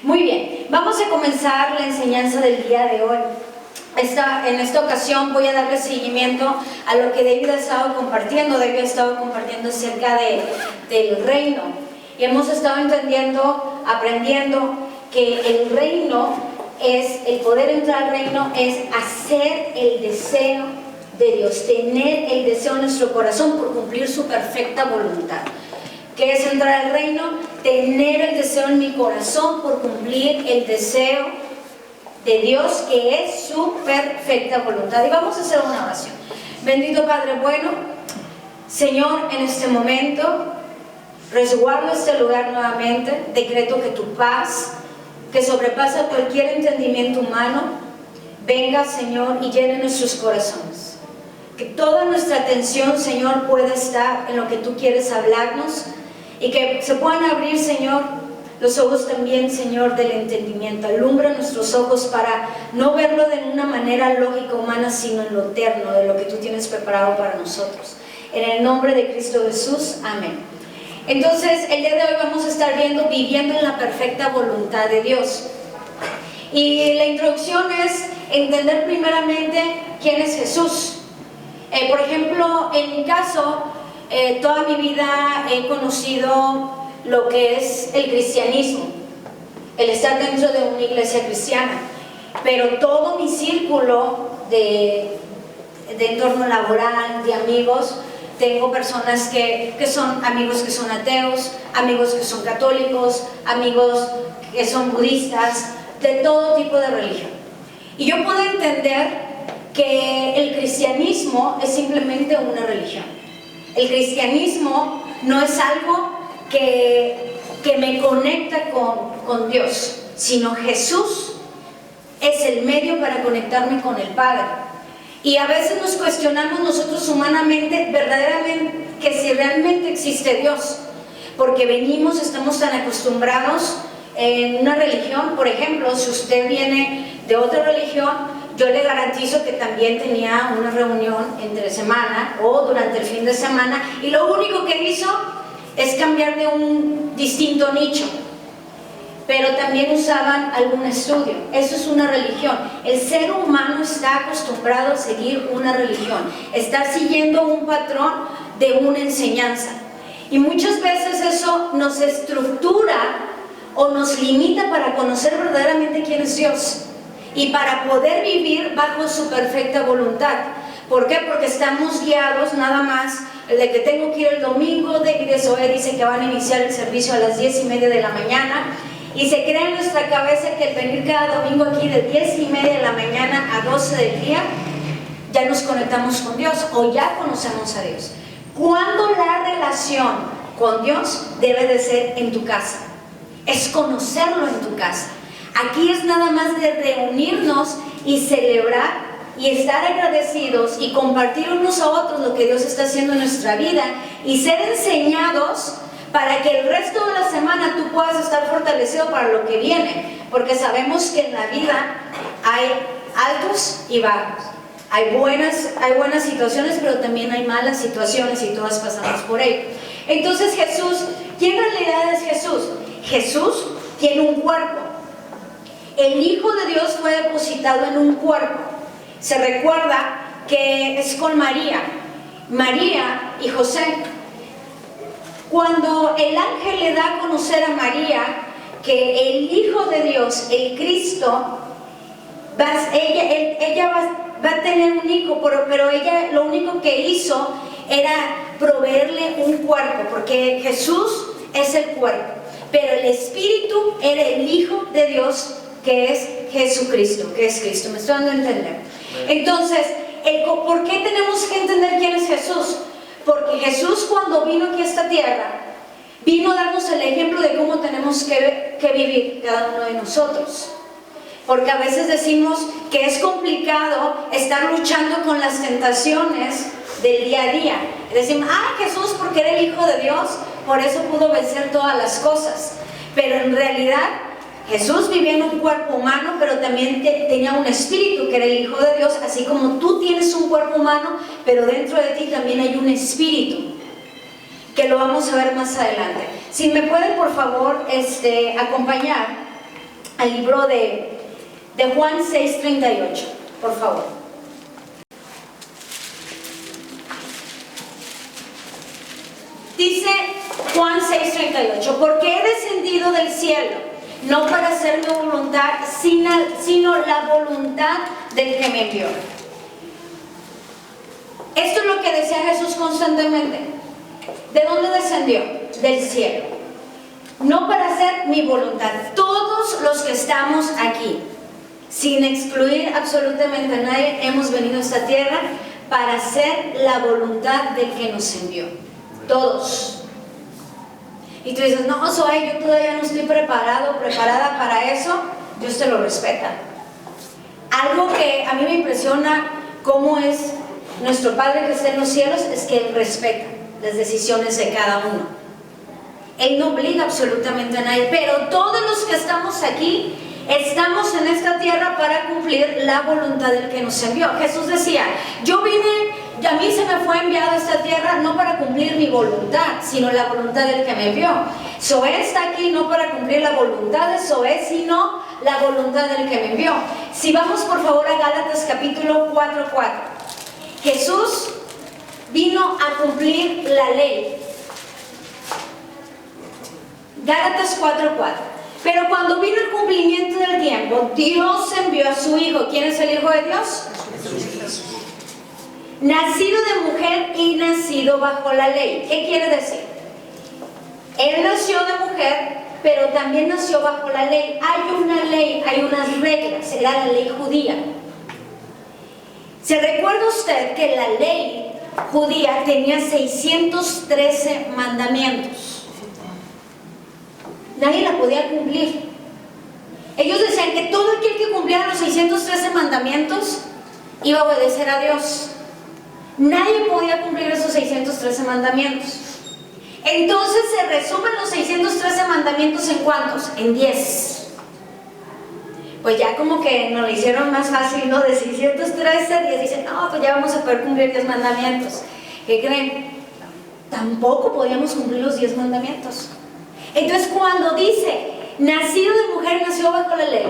Muy bien, vamos a comenzar la enseñanza del día de hoy. En esta ocasión voy a darle seguimiento a lo que David ha estado compartiendo. David ha estado compartiendo acerca del reino. Y hemos estado entendiendo, aprendiendo que el reino el poder entrar al reino es hacer el deseo de Dios, tener el deseo en nuestro corazón por cumplir su perfecta voluntad. ¿Qué es entrar al reino? Tener el deseo en mi corazón por cumplir el deseo de Dios, que es su perfecta voluntad. Y vamos a hacer una oración. Bendito Padre bueno, Señor, en este momento resguardo este lugar nuevamente. Decreto que tu paz, que sobrepasa cualquier entendimiento humano, venga, Señor, y llene nuestros corazones. Que toda nuestra atención, Señor, pueda estar en lo que tú quieres hablarnos, y que se puedan abrir, Señor, los ojos también, Señor, del entendimiento. Alumbra nuestros ojos para no verlo de una manera lógica humana, sino en lo eterno, de lo que tú tienes preparado para nosotros. En el nombre de Cristo Jesús, amén. Entonces, el día de hoy vamos a estar viviendo en la perfecta voluntad de Dios. Y la introducción es entender primeramente quién es Jesús. Por ejemplo, en mi caso, toda mi vida he conocido lo que es el cristianismo, el estar dentro de una iglesia cristiana, pero todo mi círculo de entorno laboral, de amigos, tengo personas que son amigos que son ateos, amigos que son católicos, amigos que son budistas, de todo tipo de religión. Y yo puedo entender que el cristianismo es simplemente una religión. El cristianismo no es algo que me conecta con Dios, sino Jesús es el medio para conectarme con el Padre. Y a veces nos cuestionamos nosotros humanamente, verdaderamente, que si realmente existe Dios, porque estamos tan acostumbrados en una religión. Por ejemplo, si usted viene de otra religión, yo le garantizo que también tenía una reunión entre semana o durante el fin de semana, y lo único que hizo es cambiar de un distinto nicho, pero también usaban algún estudio. Eso es una religión. El ser humano está acostumbrado a seguir una religión, estar siguiendo un patrón de una enseñanza, y muchas veces eso nos estructura o nos limita para conocer verdaderamente quién es Dios y para poder vivir bajo su perfecta voluntad. ¿Por qué? Porque estamos guiados nada más de que tengo que ir el domingo. David y Zoe dicen que van a iniciar el servicio a las 10:30 de la mañana, y se crea en nuestra cabeza que el venir cada domingo aquí de 10:30 de la mañana a 12 del día ya nos conectamos con Dios o ya conocemos a Dios. Cuando la relación con Dios debe de ser en tu casa, es conocerlo en tu casa. Aquí es nada más de reunirnos y celebrar y estar agradecidos y compartir unos a otros lo que Dios está haciendo en nuestra vida y ser enseñados para que el resto de la semana tú puedas estar fortalecido para lo que viene, porque sabemos que en la vida hay altos y bajos, hay buenas situaciones, pero también hay malas situaciones, y todas pasamos por ello. Entonces Jesús, ¿quién en realidad es Jesús? Jesús tiene un cuerpo. El Hijo de Dios fue depositado en un cuerpo. Se recuerda que es con María y José. Cuando el ángel le da a conocer a María que el Hijo de Dios, el Cristo, ella va a tener un hijo, pero ella lo único que hizo era proveerle un cuerpo, porque Jesús es el cuerpo, pero el Espíritu era el Hijo de Dios, que es Jesucristo, que es Cristo. ¿Me estoy dando a entender? Entonces, ¿por qué tenemos que entender quién es Jesús? Porque Jesús, cuando vino aquí a esta tierra, vino a darnos el ejemplo de cómo tenemos que vivir cada uno de nosotros. Porque a veces decimos que es complicado estar luchando con las tentaciones del día a día. Decimos, Jesús, porque era el Hijo de Dios, por eso pudo vencer todas las cosas. Pero en realidad Jesús vivía en un cuerpo humano, pero también tenía un espíritu que era el Hijo de Dios, así como tú tienes un cuerpo humano, pero dentro de ti también hay un espíritu, que lo vamos a ver más adelante. Si me pueden por favor acompañar al libro de Juan 6:38, por favor. Dice Juan 6:38, porque he descendido del cielo, no para hacer mi voluntad, sino la voluntad del que me envió. Esto es lo que decía Jesús constantemente. ¿De dónde descendió? Del cielo. No para hacer mi voluntad. Todos los que estamos aquí, sin excluir absolutamente a nadie, hemos venido a esta tierra para hacer la voluntad del que nos envió. Todos. Y tú dices, no, Zoe, yo todavía no estoy preparada para eso. Dios te lo respeta. Algo que a mí me impresiona cómo es nuestro Padre que está en los cielos, es que Él respeta las decisiones de cada uno. Él no obliga absolutamente a nadie, pero todos los que estamos aquí, estamos en esta tierra para cumplir la voluntad del que nos envió. Jesús decía, yo vine, a mí se me fue enviado a esta tierra no para cumplir mi voluntad, sino la voluntad del que me envió. Zoé está aquí no para cumplir la voluntad de Zoé, sino la voluntad del que me envió. Si vamos por favor a Gálatas capítulo 4:4. Jesús vino a cumplir la ley. Gálatas 4:4. Pero cuando vino el cumplimiento del tiempo, Dios envió a su Hijo. ¿Quién es el Hijo de Dios? Jesús. Nacido de mujer y nacido bajo la ley. ¿Qué quiere decir? Él nació de mujer, pero también nació bajo la ley. Hay una ley, hay unas reglas. Era la ley judía. ¿Se recuerda usted que la ley judía tenía 613 mandamientos? Nadie la podía cumplir. Ellos decían que todo aquel que cumpliera los 613 mandamientos iba a obedecer a Dios. Nadie podía cumplir esos 613 mandamientos. Entonces se resumen los 613 mandamientos en ¿cuántos? En 10. Pues ya como que nos lo hicieron más fácil, ¿no? De 613, 10 dicen, no, pues ya vamos a poder cumplir 10 mandamientos. ¿Qué creen? Tampoco podíamos cumplir los 10 mandamientos. Entonces cuando dice, nacido de mujer, nació bajo la ley,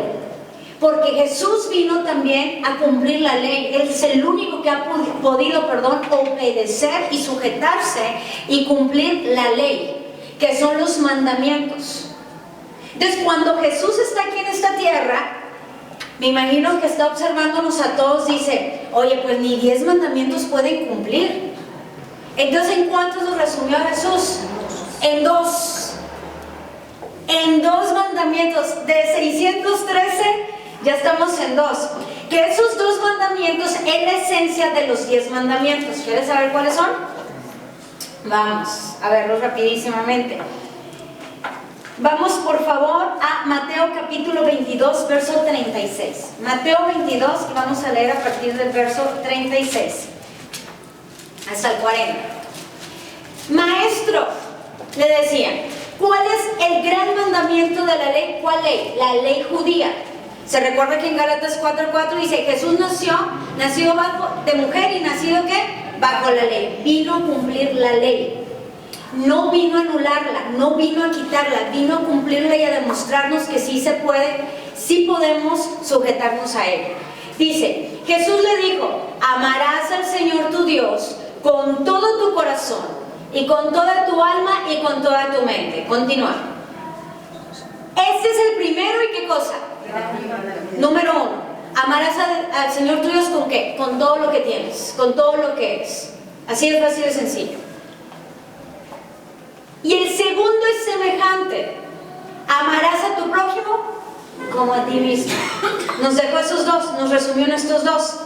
porque Jesús vino también a cumplir la ley. Él es el único que ha podido, obedecer y sujetarse y cumplir la ley, que son los mandamientos. Entonces cuando Jesús está aquí en esta tierra, me imagino que está observándonos a todos, dice, oye, pues ni 10 mandamientos pueden cumplir. Entonces, ¿en cuántos los resumió Jesús? En 2. En 2 mandamientos. De 613, ya estamos en 2. Que esos 2 mandamientos es la esencia de los 10 mandamientos. ¿Quieres saber cuáles son? Vamos a verlos rapidísimamente. Vamos por favor a Mateo capítulo 22, verso 36. Mateo 22, y vamos a leer a partir del verso 36 hasta el 40. Maestro, le decían, ¿cuál es el gran mandamiento de la ley? ¿Cuál ley? La ley judía. Se recuerda que en Gálatas 4:4 dice, Jesús nació bajo de mujer y nacido ¿qué? Bajo la ley. Vino a cumplir la ley. No vino a anularla, no vino a quitarla, vino a cumplirla y a demostrarnos que sí se puede, sí podemos sujetarnos a Él. Dice, Jesús le dijo, amarás al Señor tu Dios con todo tu corazón y con toda tu alma y con toda tu mente. Continúa. Este es el primero y ¿qué cosa? Número 1. Amarás al Señor tu Dios ¿con qué? Con todo lo que tienes, con todo lo que eres. Así es fácil y sencillo. Y el segundo es semejante. Amarás a tu prójimo como a ti mismo. Nos dejó esos 2, nos resumió en estos 2.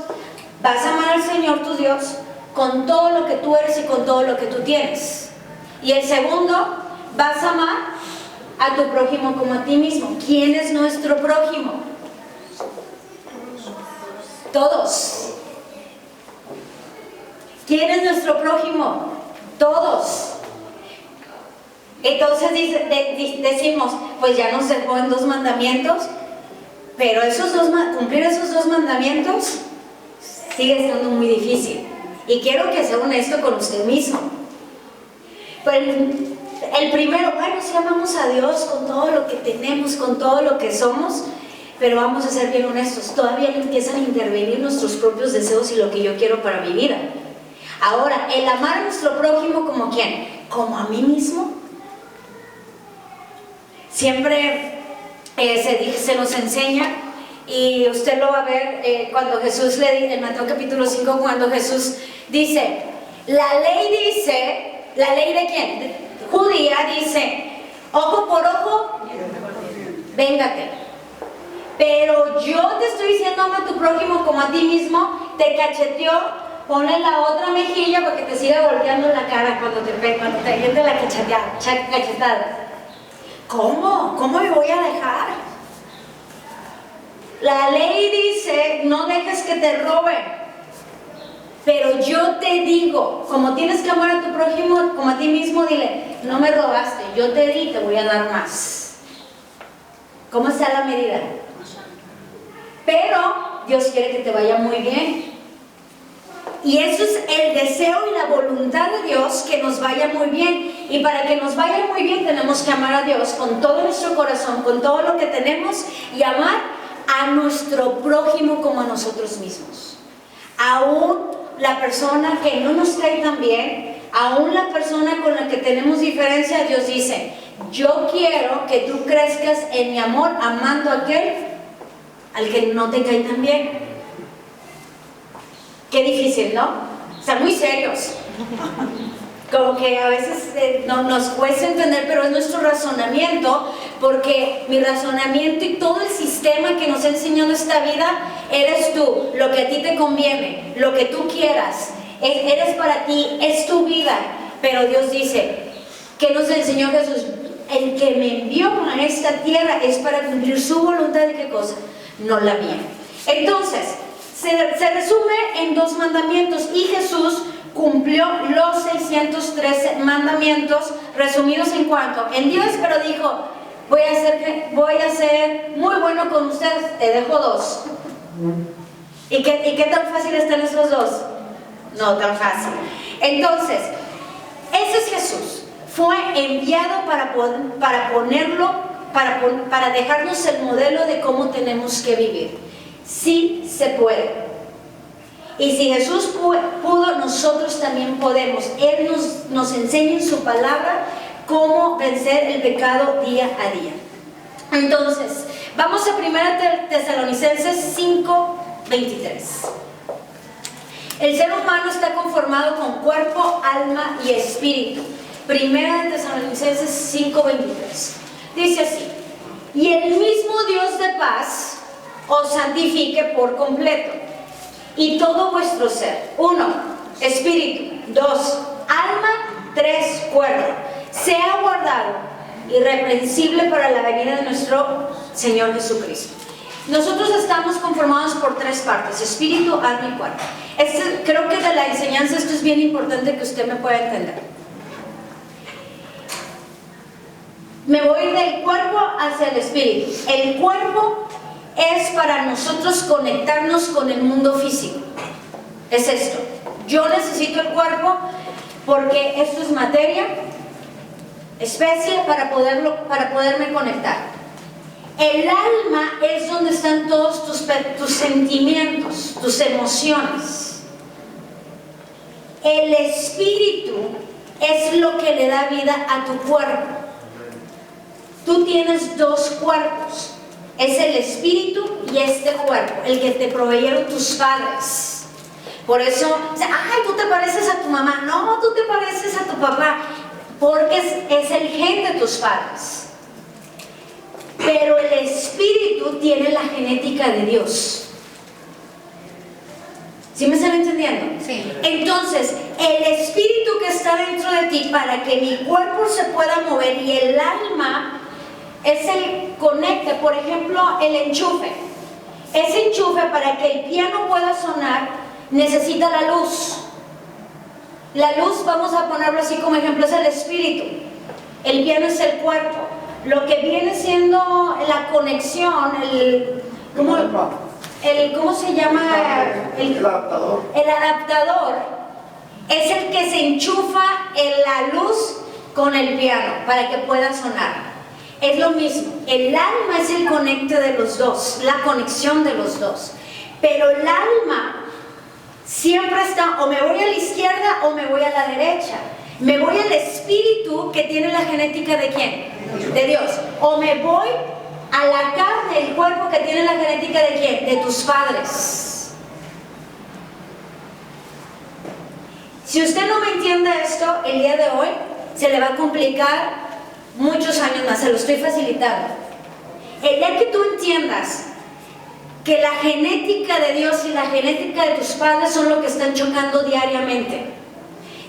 Vas a amar al Señor tu Dios con todo lo que tú eres y con todo lo que tú tienes. Y el segundo, vas a amar a tu prójimo como a ti mismo. ¿Quién es nuestro prójimo? Todos. ¿Quién es nuestro prójimo? Todos. Entonces decimos, pues ya nos dejó en 2 mandamientos, pero cumplir esos 2 mandamientos sigue estando muy difícil. Y quiero que sea honesto con usted mismo. Pues el primero, bueno, sí amamos a Dios con todo lo que tenemos, con todo lo que somos, pero vamos a ser bien honestos, todavía no empiezan a intervenir nuestros propios deseos y lo que yo quiero para mi vida. Ahora, el amar a nuestro prójimo, ¿como quién? Como a mí mismo. Siempre se nos enseña, y usted lo va a ver cuando Jesús le dice, en Mateo capítulo 5, cuando Jesús dice, la ley de quién? Judía dice, ojo por ojo, véngate. Pero yo te estoy diciendo, ama a tu prójimo como a ti mismo. Te cacheteó, ponle la otra mejilla para que te siga volteando la cara cuando te viene la cachetada. ¿Cómo? ¿Cómo me voy a dejar? La ley dice, no dejes que te roben. Pero yo te digo, como tienes que amar a tu prójimo como a ti mismo, dile, no me robaste, yo te di, te voy a dar más. ¿Cómo está la medida? Pero Dios quiere que te vaya muy bien. Y eso es el deseo y la voluntad de Dios, que nos vaya muy bien. Y para que nos vaya muy bien tenemos que amar a Dios con todo nuestro corazón, con todo lo que tenemos, y amar a nuestro prójimo como a nosotros mismos. Aún la persona que no nos cae tan bien, aún la persona con la que tenemos diferencia, Dios dice, yo quiero que tú crezcas en mi amor amando a aquel al que no te cae tan bien. Qué difícil, ¿no? Están muy serios. Como que a veces nos cuesta entender, pero es nuestro razonamiento, porque mi razonamiento y todo el sistema que nos ha enseñado esta vida, eres tú, lo que a ti te conviene, lo que tú quieras, eres para ti, es tu vida. Pero Dios dice, ¿qué nos enseñó Jesús? El que me envió a esta tierra es para cumplir su voluntad. ¿De qué cosa? No la mía. Entonces, se resume en 2 mandamientos, y Jesús cumplió los 613 mandamientos, resumidos en cuanto, en 10, pero dijo, voy a ser muy bueno con ustedes, te dejo 2. ¿Y qué tan fácil están esos 2? No tan fácil. Entonces, ese es Jesús. Fue enviado para dejarnos el modelo de cómo tenemos que vivir. Sí se puede. Y si Jesús pudo, nosotros también podemos. Él nos enseña en su palabra cómo vencer el pecado día a día. Entonces, vamos a 1 Tesalonicenses 5:23. El ser humano está conformado con cuerpo, alma y espíritu. 1 Tesalonicenses 5:23. Dice así: y el mismo Dios de paz os santifique por completo, y todo vuestro ser, 1, espíritu, 2, alma, 3, cuerpo, sea guardado irreprensible para la venida de nuestro Señor Jesucristo. Nosotros estamos conformados por 3 partes: espíritu, alma y cuerpo. Creo que de la enseñanza esto es bien importante que usted me pueda entender. Me voy del cuerpo hacia el espíritu. El cuerpo es para nosotros conectarnos con el mundo físico. Es esto. Yo necesito el cuerpo porque esto es materia, especie, para poderme conectar. El alma es donde están todos tus sentimientos, tus emociones. El espíritu es lo que le da vida a tu cuerpo. Tú tienes 2 cuerpos, es el espíritu y este cuerpo, el que te proveyeron tus padres. Por eso, ay, tú te pareces a tu mamá. No, tú te pareces a tu papá, porque es el gen de tus padres. Pero el espíritu tiene la genética de Dios. ¿Sí me están entendiendo? Sí. Entonces, el espíritu que está dentro de ti, para que mi cuerpo se pueda mover, y el alma es el conecte. Por ejemplo, el enchufe. Ese enchufe, para que el piano pueda sonar, necesita la luz. La luz, vamos a ponerlo así como ejemplo, es el espíritu. El piano es el cuerpo. Lo que viene siendo la conexión, ¿cómo se llama? El adaptador. El adaptador es el que se enchufa en la luz con el piano para que pueda sonar. Es lo mismo, el alma es el conecte de los dos, la conexión de los dos. Pero el alma siempre está, o me voy a la izquierda o me voy a la derecha. Me voy al espíritu que tiene la genética ¿de quién? De Dios. O me voy a la carne, el cuerpo que tiene la genética ¿de quién? De tus padres. Si usted no me entiende esto el día de hoy, se le va a complicar muchos años más, se lo estoy facilitando. El día que tú entiendas que la genética de Dios y la genética de tus padres son lo que están chocando diariamente.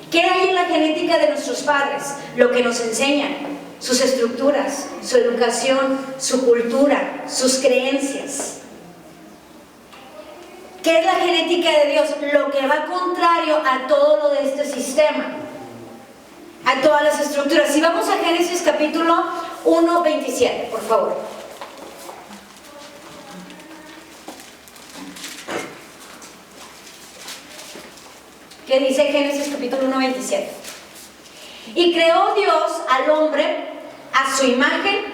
¿Qué hay en la genética de nuestros padres? Lo que nos enseñan, sus estructuras, su educación, su cultura, sus creencias. ¿Qué es la genética de Dios? Lo que va contrario a todo lo de este sistema, a todas las estructuras. Si vamos a Génesis capítulo 1, 27, por favor. ¿Qué dice Génesis capítulo 1, 27? Y creó Dios al hombre a su imagen,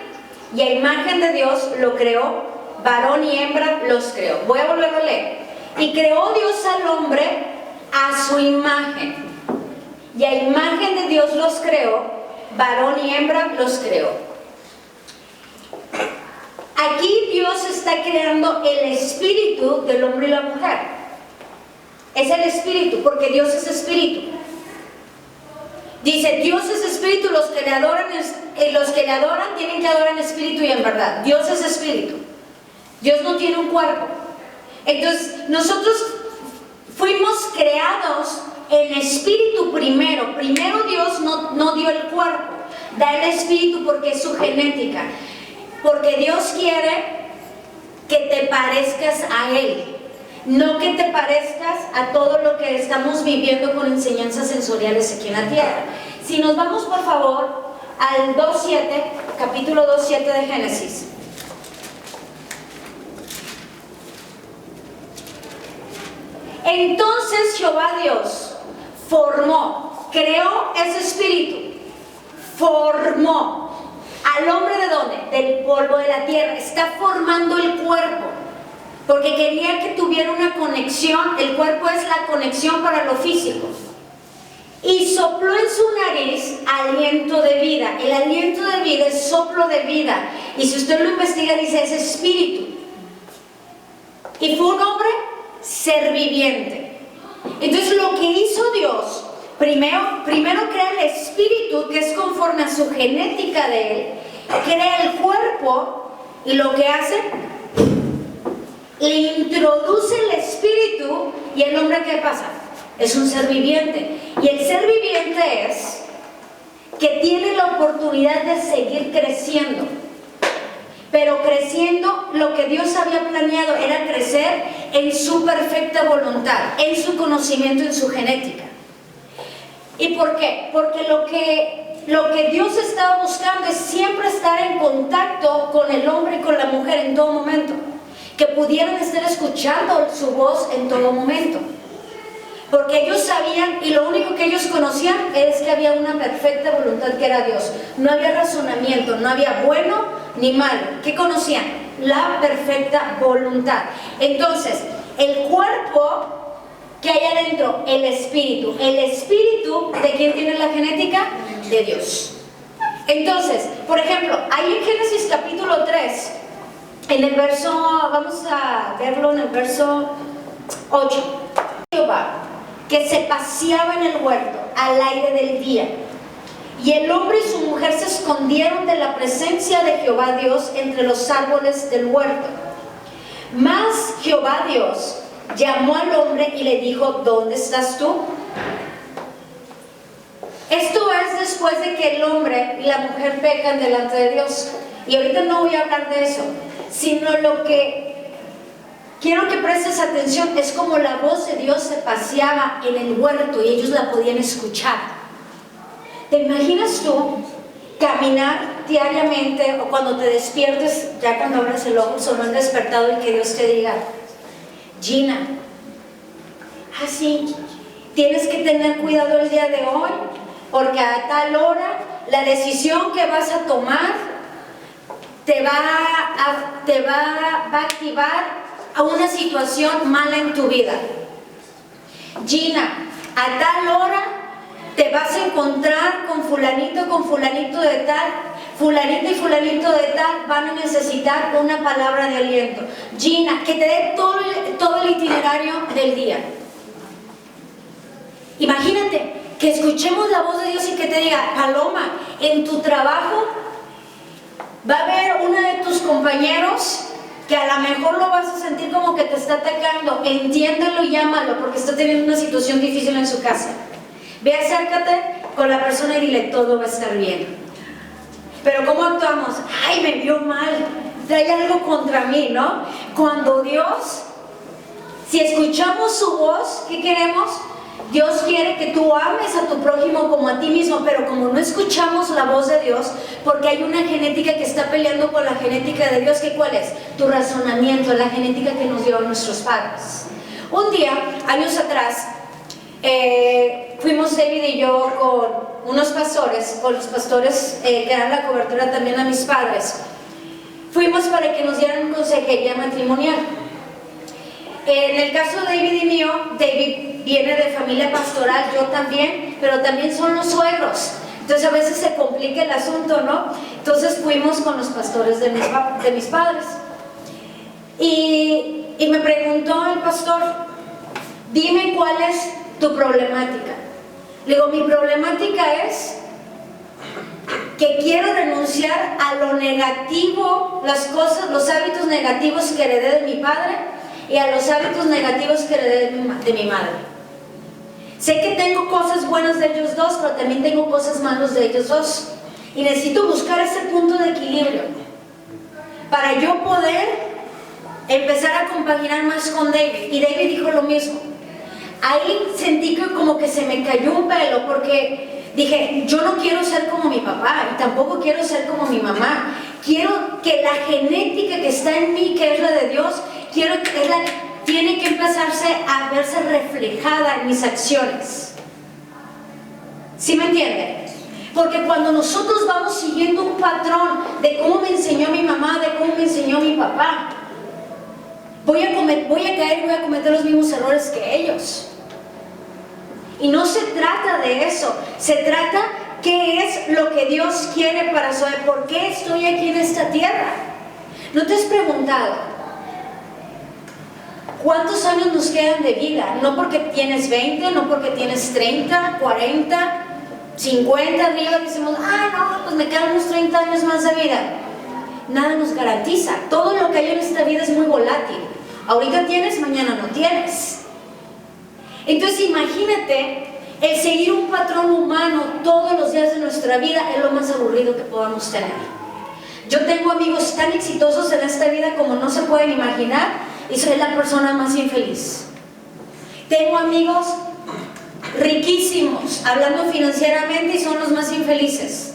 y a imagen de Dios lo creó, varón y hembra los creó. Voy a volverlo a leer. Y creó Dios al hombre a su imagen, y a imagen de Dios los creó, varón y hembra los creó. Aquí Dios está creando el espíritu del hombre y la mujer. Es el espíritu, porque Dios es espíritu. Dice, Dios es espíritu, los que le adoran tienen que adorar en espíritu y en verdad. Dios es espíritu. Dios no tiene un cuerpo. Entonces, nosotros fuimos creados en espíritu primero. Primero Dios no dio el cuerpo, da el espíritu porque es su genética. Porque Dios quiere que te parezcas a Él. No que te parezcas a todo lo que estamos viviendo con enseñanzas sensoriales aquí en la tierra. Si nos vamos por favor al 2.7, capítulo 2.7 de Génesis. Entonces Jehová Dios formó, creó ese espíritu, formó al hombre ¿de dónde? Del polvo de la tierra. Está formando el cuerpo. Porque quería que tuviera una conexión. El cuerpo es la conexión para lo físico. Y sopló en su nariz aliento de vida. El aliento de vida es soplo de vida. Y si usted lo investiga, dice, es espíritu. Y fue un hombre ser viviente. Entonces lo que hizo Dios, primero crea el espíritu, que es conforme a su genética de él. Crea el cuerpo, y lo que hace, le introduce el espíritu. Y el hombre, ¿qué pasa? Es un ser viviente. Y el ser viviente es que tiene la oportunidad de seguir creciendo. Pero creciendo, lo que Dios había planeado era crecer en su perfecta voluntad, en su conocimiento, en su genética. ¿Y por qué? Porque lo que Dios estaba buscando es siempre estar en contacto con el hombre y con la mujer en todo momento. Que pudieran estar escuchando su voz en todo momento. Porque ellos sabían, y lo único que ellos conocían es que había una perfecta voluntad que era Dios. No había razonamiento, no había bueno ni malo. ¿Qué conocían? La perfecta voluntad. Entonces, el cuerpo que hay adentro, el espíritu. ¿El espíritu de quién tiene la genética? De Dios. Entonces, por ejemplo, ahí en Génesis capítulo 3, en el verso, vamos a verlo en el verso 8. Jehová, que se paseaba en el huerto al aire del día, y el hombre y su mujer se escondieron de la presencia de Jehová Dios entre los árboles del huerto. Mas Jehová Dios llamó al hombre y le dijo, ¿dónde estás tú? Esto es después de que el hombre y la mujer pecan delante de Dios. Y ahorita no voy a hablar de eso, sino lo que quiero que prestes atención es como la voz de Dios se paseaba en el huerto y ellos la podían escuchar. ¿Te imaginas tú caminar diariamente, o cuando te despiertes, ya cuando abras el ojo, solo han despertado, y que Dios te diga, Gina, así, tienes que tener cuidado el día de hoy, porque a tal hora la decisión que vas a tomar te va a activar a una situación mala en tu vida. Gina, a tal hora te vas a encontrar con fulanito de tal, fulanito y fulanito de tal van a necesitar una palabra de aliento. Gina, que te dé todo el itinerario del día. Imagínate que escuchemos la voz de Dios y que te diga: Paloma, en tu trabajo va a haber uno de tus compañeros que a lo mejor lo vas a sentir como que te está atacando. Entiéndelo y llámalo porque está teniendo una situación difícil en su casa. Ve, acércate con la persona y dile: todo va a estar bien. Pero ¿cómo actuamos? Ay, me vio mal, trae algo contra mí, ¿no? Cuando Dios, si escuchamos su voz, ¿qué queremos? Dios quiere que tú ames a tu prójimo como a ti mismo, pero como no escuchamos la voz de Dios, porque hay una genética que está peleando con la genética de Dios, ¿qué cuál es? Tu razonamiento, la genética que nos dio nuestros padres. Un día, años atrás, fuimos David y yo con unos pastores, con los pastores que dan la cobertura también a mis padres. Fuimos para que nos dieran consejería matrimonial. En el caso de David y mío, David viene de familia pastoral, yo también, pero también son los suegros. Entonces a veces se complica el asunto, ¿no? Entonces fuimos con los pastores de mis padres. Y me preguntó el pastor: dime cuál es tu problemática. Le digo: mi problemática es que quiero renunciar a lo negativo, las cosas, los hábitos negativos que heredé de mi padre y a los hábitos negativos que heredé de mi madre. Sé que tengo cosas buenas de ellos dos, pero también tengo cosas malas de ellos dos. Y necesito buscar ese punto de equilibrio para yo poder empezar a compaginar más con David. Y David dijo lo mismo. Ahí sentí que como que se me cayó un pelo, porque dije: yo no quiero ser como mi papá y tampoco quiero ser como mi mamá. Quiero que la genética que está en mí, que es la de Dios, tiene que empezarse a verse reflejada en mis acciones. ¿Sí me entienden? Porque cuando nosotros vamos siguiendo un patrón de cómo me enseñó mi mamá, de cómo me enseñó mi papá, voy a caer y voy a cometer los mismos errores que ellos. Y no se trata de eso, se trata qué es lo que Dios quiere para saber por qué estoy aquí en esta tierra. ¿No te has preguntado cuántos años nos quedan de vida? No porque tienes 20, no porque tienes 30, 40, 50 arriba, decimos: no, pues me quedan unos 30 años más de vida. Nada nos garantiza. Todo lo que hay en esta vida es muy volátil. Ahorita tienes, mañana no tienes. Entonces imagínate, el seguir un patrón humano todos los días de nuestra vida es lo más aburrido que podamos tener. Yo tengo amigos tan exitosos en esta vida como no se pueden imaginar, y soy la persona más infeliz. Tengo amigos riquísimos, hablando financieramente, y son los más infelices.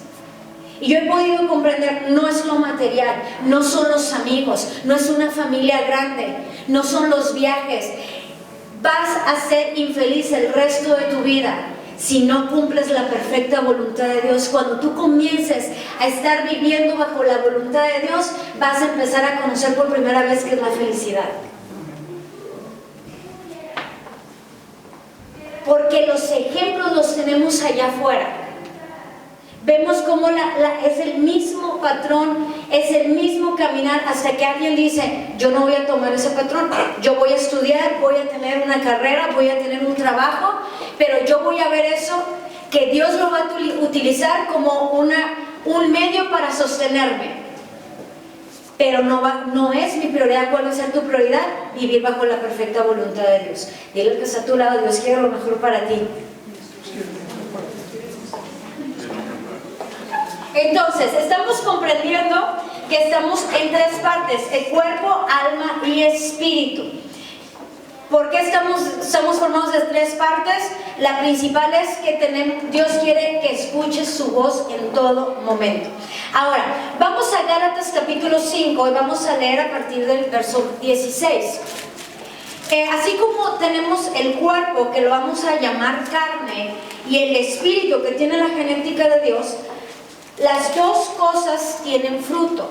Y yo he podido comprender: no es lo material, no son los amigos, no es una familia grande, no son los viajes. Vas a ser infeliz el resto de tu vida si no cumples la perfecta voluntad de Dios. Cuando tú comiences a estar viviendo bajo la voluntad de Dios, vas a empezar a conocer por primera vez qué es la felicidad. Porque los ejemplos los tenemos allá afuera. Vemos cómo es el mismo patrón, es el mismo caminar, hasta que alguien dice: yo no voy a tomar ese patrón, yo voy a estudiar, voy a tener una carrera, voy a tener un trabajo, pero yo voy a ver eso, que Dios lo va a utilizar como un medio para sostenerme. Pero no es mi prioridad. ¿Cuál va a ser tu prioridad? Vivir bajo la perfecta voluntad de Dios. Dile al que está a tu lado: Dios quiere lo mejor para ti. Entonces, estamos comprendiendo que estamos en tres partes: el cuerpo, alma y espíritu. ¿Por qué estamos formados de tres partes? La principal es que Dios quiere que escuches su voz en todo momento. Ahora, vamos a Gálatas capítulo 5 y vamos a leer a partir del verso 16. Así como tenemos el cuerpo, que lo vamos a llamar carne, y el espíritu, que tiene la genética de Dios, Las dos cosas tienen fruto,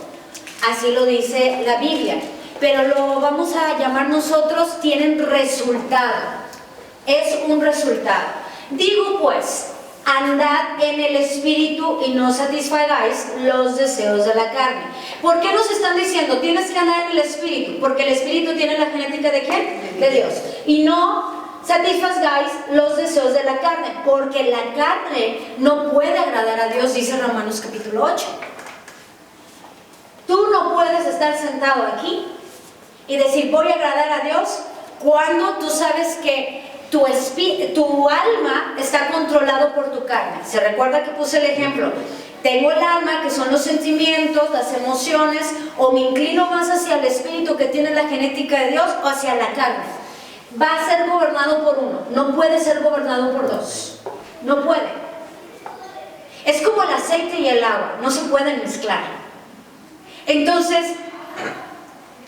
así lo dice la Biblia, pero lo vamos a llamar nosotros, tienen resultado. Es un resultado. Digo pues, andad en el Espíritu y no satisfagáis los deseos de la carne. ¿Por qué nos están diciendo tienes que andar en el Espíritu? Porque el Espíritu tiene la genética ¿de quién? De Dios. Y no satisfagáis los deseos de la carne, porque la carne no puede agradar a Dios, dice Romanos capítulo 8. Tú no puedes estar sentado aquí y decir voy a agradar a Dios cuando tú sabes que tu alma está controlado por tu carne. ¿Se recuerda que puse el ejemplo? Tengo el alma, que son los sentimientos, las emociones, o me inclino más hacia el espíritu que tiene la genética de Dios o hacia la carne. Va a ser gobernado por uno, no puede ser gobernado por dos. No puede. Es como el aceite y el agua, no se pueden mezclar. Entonces,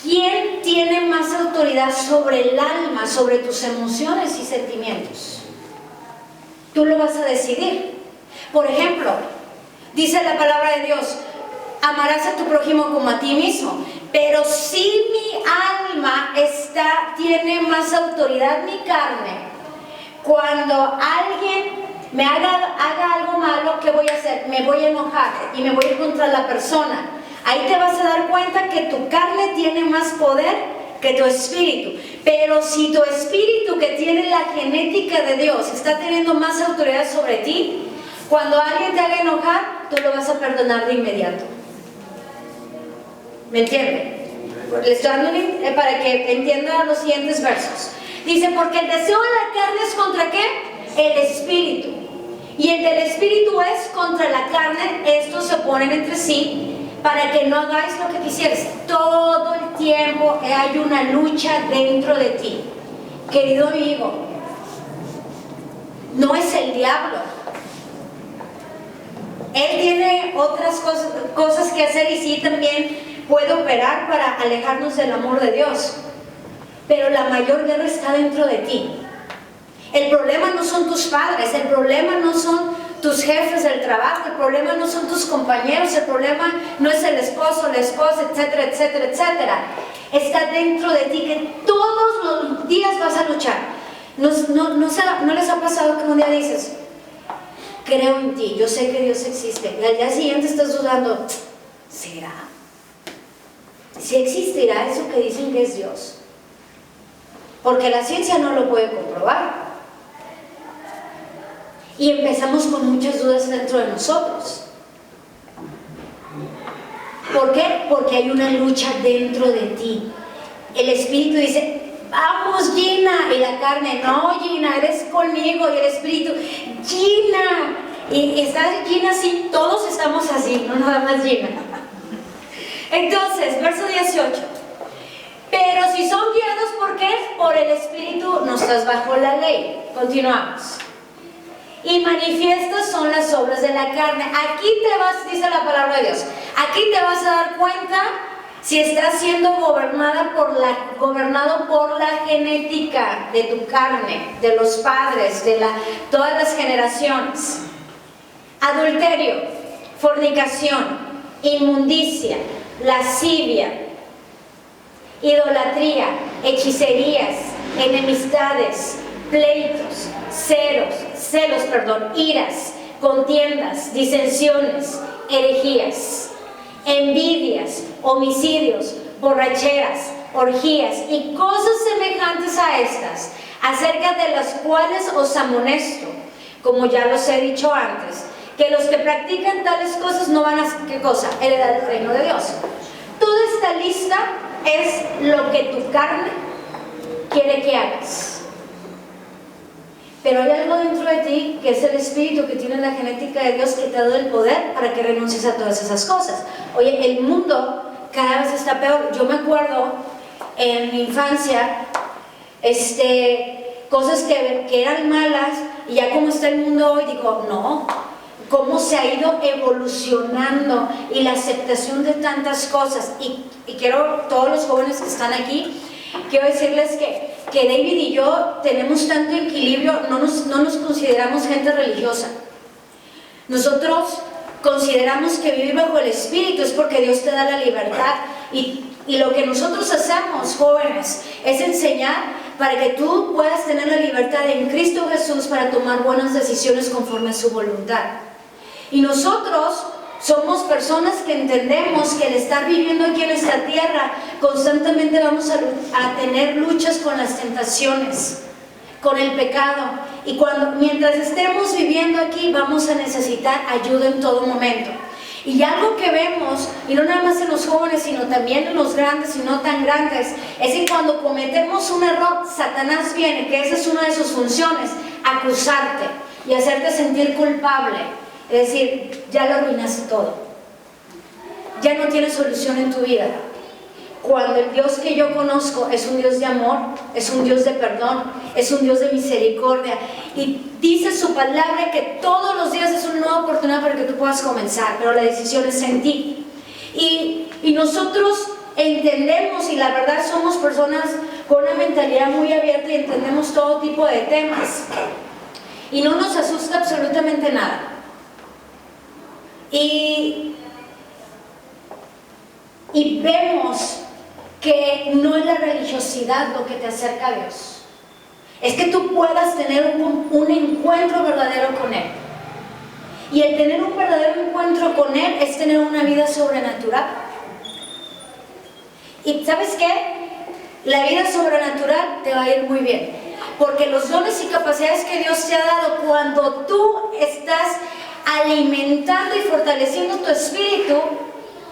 ¿quién tiene más autoridad sobre el alma, sobre tus emociones y sentimientos? Tú lo vas a decidir. Por ejemplo, dice la palabra de Dios, amarás a tu prójimo como a ti mismo. Pero si mi alma tiene más autoridad, mi carne, cuando alguien me haga algo malo, ¿qué voy a hacer? Me voy a enojar y me voy a ir contra la persona. Ahí te vas a dar cuenta que tu carne tiene más poder que tu espíritu. Pero si tu espíritu, que tiene la genética de Dios, está teniendo más autoridad sobre ti, cuando alguien te haga enojar, tú lo vas a perdonar de inmediato. ¿Me entienden? Le estoy dando para que entiendan los siguientes versos. Dice, porque el deseo de la carne es ¿contra qué? El espíritu. Y el del espíritu es contra la carne. Estos se oponen entre sí para que no hagáis lo que quisieres. Todo el tiempo hay una lucha dentro de ti. Querido amigo, no es el diablo. Él tiene otras cosas que hacer y sí también puede operar para alejarnos del amor de Dios. Pero la mayor guerra está dentro de ti. El problema no son tus padres, el problema no son tus jefes del trabajo, el problema no son tus compañeros, el problema no es el esposo, la esposa, etcétera, etcétera, etcétera. Está dentro de ti, que todos los días vas a luchar. ¿No les ha pasado que un día dices, creo en ti, yo sé que Dios existe, y al día siguiente estás dudando, ¿será? Si existirá eso que dicen que es Dios, porque la ciencia no lo puede comprobar. Y empezamos con muchas dudas dentro de nosotros. ¿Por qué? Porque hay una lucha dentro de ti. El espíritu dice, vamos Gina, y la carne, no Gina, eres conmigo, y el espíritu, Gina, y está Gina así, todos estamos así, no nada más Gina. Entonces, verso 18. Pero si son guiados, ¿por qué? Por el Espíritu, no estás bajo la ley. Continuamos. Y manifiestas son las obras de la carne. Aquí te vas, dice la palabra de Dios, aquí te vas a dar cuenta si estás siendo gobernado por la genética de tu carne, de los padres, de todas las generaciones. Adulterio, fornicación, inmundicia, lascivia, idolatría, hechicerías, enemistades, pleitos, iras, contiendas, disensiones, herejías, envidias, homicidios, borracheras, orgías y cosas semejantes a estas, acerca de las cuales os amonesto, como ya los he dicho antes, que los que practican tales cosas no van a, ¿qué cosa? Heredar el reino de Dios. Toda esta lista es lo que tu carne quiere que hagas. Pero hay algo dentro de ti que es el espíritu que tiene la genética de Dios, que te ha dado el poder para que renuncies a todas esas cosas. Oye, el mundo cada vez está peor. Yo me acuerdo en mi infancia, cosas que eran malas, y ya como está el mundo hoy, digo, no, cómo se ha ido evolucionando y la aceptación de tantas cosas. Y quiero, todos los jóvenes que están aquí, quiero decirles que David y yo tenemos tanto equilibrio, no nos consideramos gente religiosa. Nosotros consideramos que vivir bajo el Espíritu es porque Dios te da la libertad. Y lo que nosotros hacemos, jóvenes, es enseñar para que tú puedas tener la libertad en Cristo Jesús para tomar buenas decisiones conforme a su voluntad. Y nosotros somos personas que entendemos que al estar viviendo aquí en esta tierra, constantemente vamos a tener luchas con las tentaciones, con el pecado. Y mientras estemos viviendo aquí, vamos a necesitar ayuda en todo momento. Y algo que vemos, y no nada más en los jóvenes, sino también en los grandes y no tan grandes, es que cuando cometemos un error, Satanás viene, que esa es una de sus funciones, acusarte y hacerte sentir culpable. Es decir, ya lo arruinaste todo. Ya no tienes solución en tu vida. Cuando el Dios que yo conozco es un Dios de amor, es un Dios de perdón, es un Dios de misericordia. Y dice su palabra que todos los días es una nueva oportunidad para que tú puedas comenzar, pero la decisión es en ti. Y nosotros entendemos, y la verdad somos personas con una mentalidad muy abierta y entendemos todo tipo de temas. Y no nos asusta absolutamente nada. Y vemos que no es la religiosidad lo que te acerca a Dios. Es que tú puedas tener un encuentro verdadero con Él. Y el tener un verdadero encuentro con Él es tener una vida sobrenatural. ¿Y sabes qué? La vida sobrenatural te va a ir muy bien. Porque los dones y capacidades que Dios te ha dado, cuando tú estás alimentando y fortaleciendo tu espíritu,